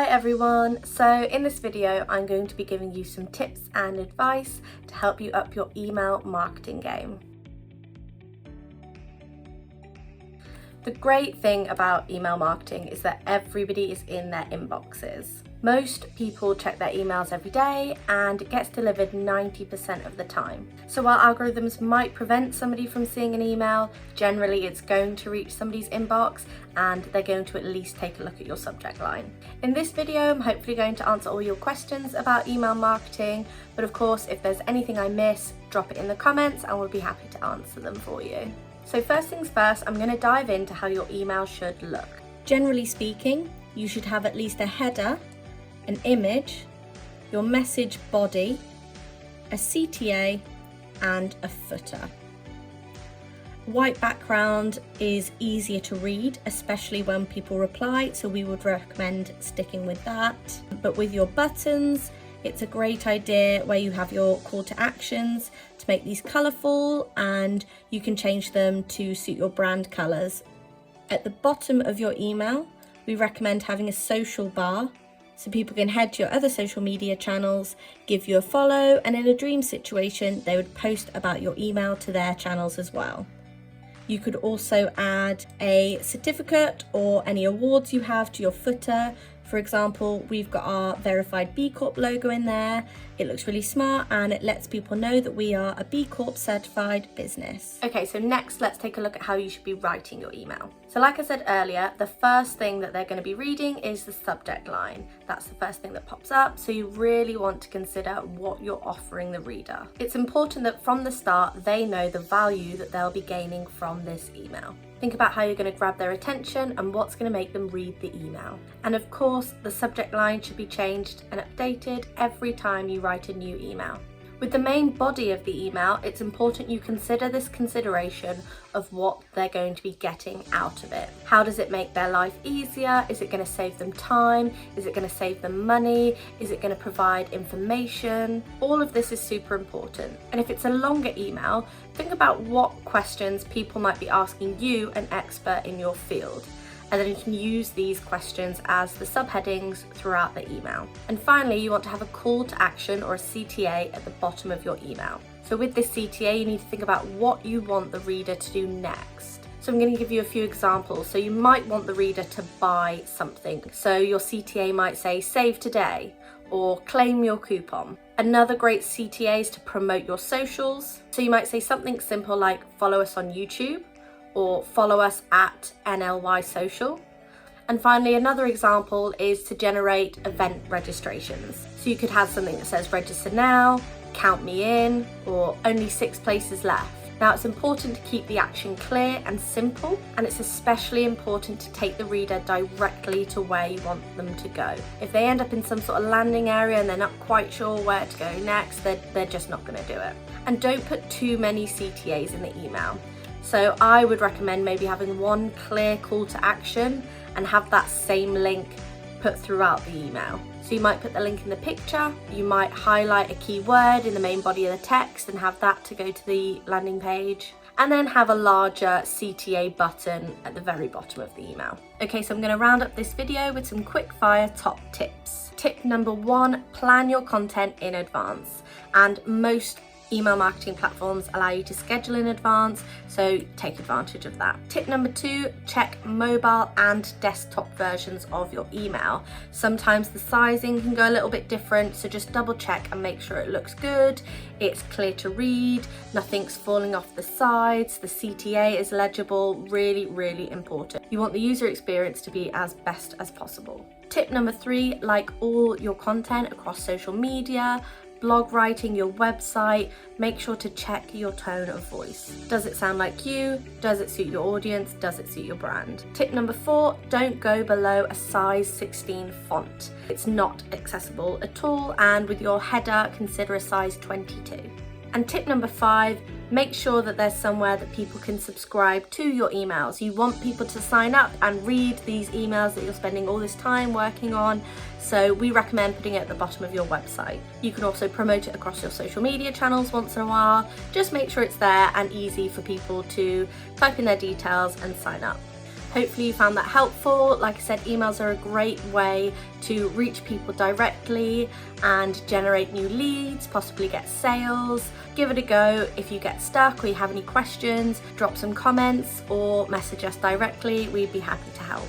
Hi everyone! So in this video I'm going to be giving you some tips and advice to help you up your email marketing game. The great thing about email marketing is that everybody is in their inboxes. Most people check their emails every day and it gets delivered 90% of the time. So while algorithms might prevent somebody from seeing an email, generally it's going to reach somebody's inbox and they're going to at least take a look at your subject line. In this video, I'm hopefully going to answer all your questions about email marketing, but of course, if there's anything I miss, drop it in the comments and we'll be happy to answer them for you. So first things first, I'm going to dive into how your email should look. Generally speaking, you should have at least a header, an image, your message body, a CTA and a footer. White background is easier to read, especially when people reply, so we would recommend sticking with that. But with your buttons, it's a great idea where you have your call to actions to make these colourful, and you can change them to suit your brand colours. At the bottom of your email, we recommend having a social bar so people can head to your other social media channels, give you a follow, and in a dream situation, they would post about your email to their channels as well. You could also add a certificate or any awards you have to your footer. For example, we've got our verified B Corp logo in there. It looks really smart and it lets people know that we are a B Corp certified business. Okay, so next let's take a look at how you should be writing your email. So like I said earlier, the first thing that they're going to be reading is the subject line. That's the first thing that pops up, so you really want to consider what you're offering the reader. It's important that from the start they know the value that they'll be gaining from this email. Think about how you're going to grab their attention and what's going to make them read the email. And of course, the subject line should be changed and updated every time you write a new email. With the main body of the email, it's important you consider this consideration of what they're going to be getting out of it. How does it make their life easier? Is it going to save them time? Is it going to save them money? Is it going to provide information? All of this is super important. And if it's a longer email, think about what questions people might be asking you, an expert in your field. And then you can use these questions as the subheadings throughout the email. And finally, you want to have a call to action or a CTA at the bottom of your email. So with this CTA, you need to think about what you want the reader to do next. So I'm going to give you a few examples. So you might want the reader to buy something. So your CTA might say, save today, or claim your coupon. Another great CTA is to promote your socials. So you might say something simple like follow us on YouTube, or follow us at NLY Social. And finally, another example is to generate event registrations. So you could have something that says register now, count me in, or only 6 places left. Now it's important to keep the action clear and simple, and it's especially important to take the reader directly to where you want them to go. If they end up in some sort of landing area and they're not quite sure where to go next, they're just not going to do it. And don't put too many CTAs in the email. So I would recommend maybe having one clear call to action and have that same link put throughout the email. So you might put the link in the picture, you might highlight a key word in the main body of the text and have that to go to the landing page, and then have a larger CTA button at the very bottom of the email. Okay, so I'm going to round up this video with some quick fire top tips. Tip number 1, plan your content in advance. And most email marketing platforms allow you to schedule in advance, so take advantage of that. Tip number 2, check mobile and desktop versions of your email. Sometimes the sizing can go a little bit different, so just double check and make sure it looks good, it's clear to read, nothing's falling off the sides, the CTA is legible. Really, really important. You want the user experience to be as best as possible. Tip number 3, like all your content across social media, blog writing, your website, make sure to check your tone of voice. Does it sound like you? Does it suit your audience? Does it suit your brand? Tip number 4, don't go below a size 16 font. It's not accessible at all, and with your header, consider a size 22. And tip number 5, make sure that there's somewhere that people can subscribe to your emails. You want people to sign up and read these emails that you're spending all this time working on, so we recommend putting it at the bottom of your website. You can also promote it across your social media channels once in a while. Just make sure it's there and easy for people to type in their details and sign up. Hopefully you found that helpful. Like I said, emails are a great way to reach people directly and generate new leads, possibly get sales. Give it a go. If you get stuck or you have any questions, drop some comments or message us directly. We'd be happy to help.